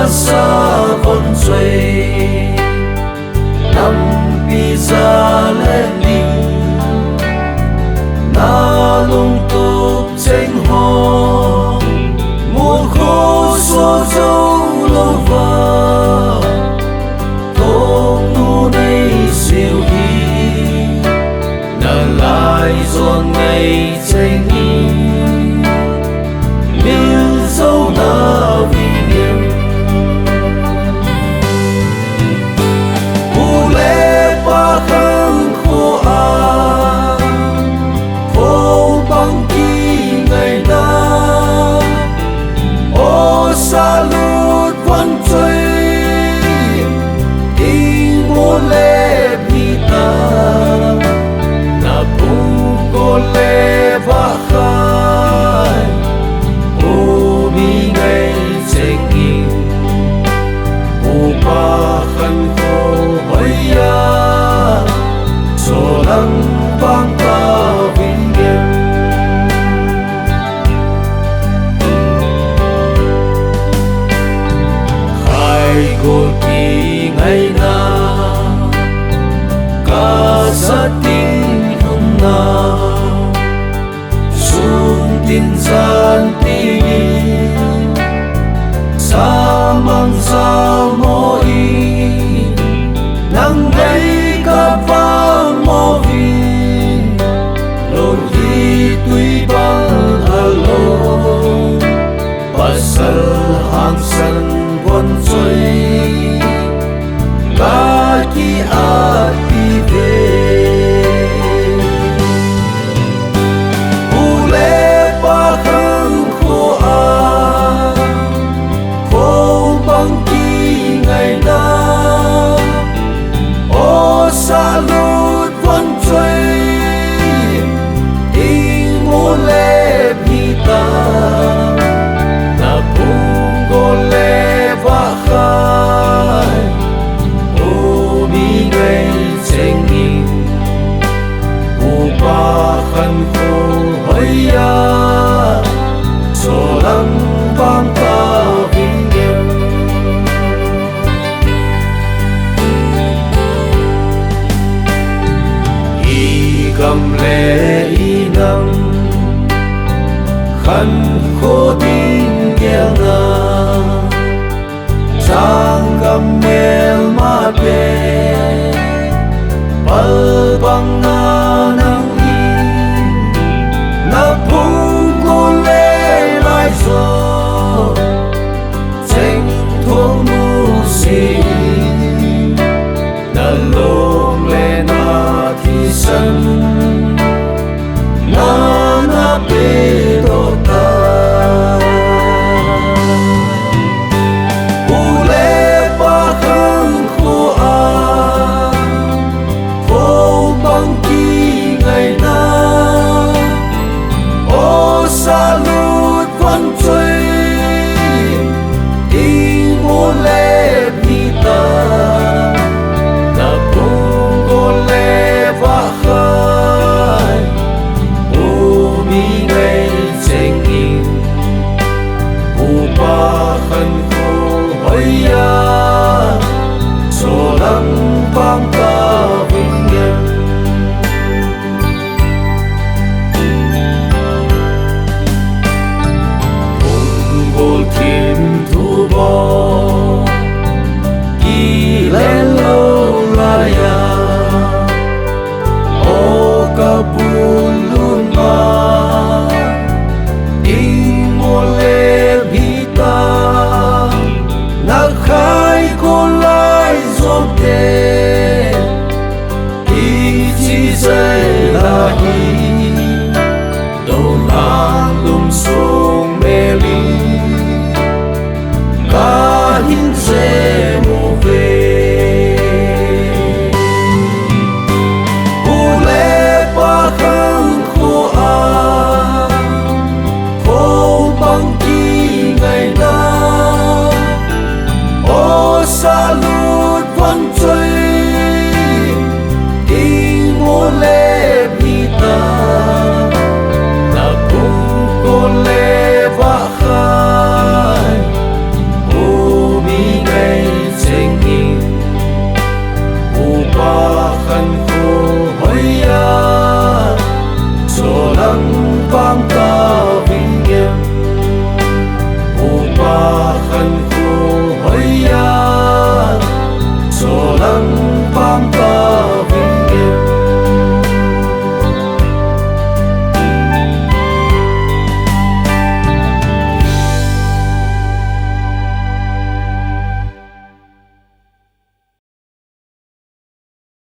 sa con suy năm bi ra lên đi na lung tục tranh hồ một khô số dấu lâu vờ thô nu đây siêu đi na lại giòn ngày tranh đi miêu dấu na vì niềm u lê ba khăn khô à khô băng kỳ ngày na ô xa lút văn chơi đi mô lê bi ta na bu cô lê ba khai ô bi ngày tranh yêu ô ba khăn khô hỏi ya số lăng vang ta vinh nghiêm khai cô kỳ ngày na ca sa tin hồng na xuống tin gian ti sa mang sa mô y nang đây ca vang mô vi lô hi tuy băng hà lô pasal hang san quân chơi ca ki a ti về u lê ba khăn khô a khô băng kỳ ngày na ô xa lút văn chơi đi mô lê bi ta na bung cô lê va khai ô bi ngày tranh yêu ô ba khăn khô hỏi ya số lăng vang ta vinh nghiêm cầm lệ y nắng khăn khô tin kia na trang cầm mel ma pe pal bang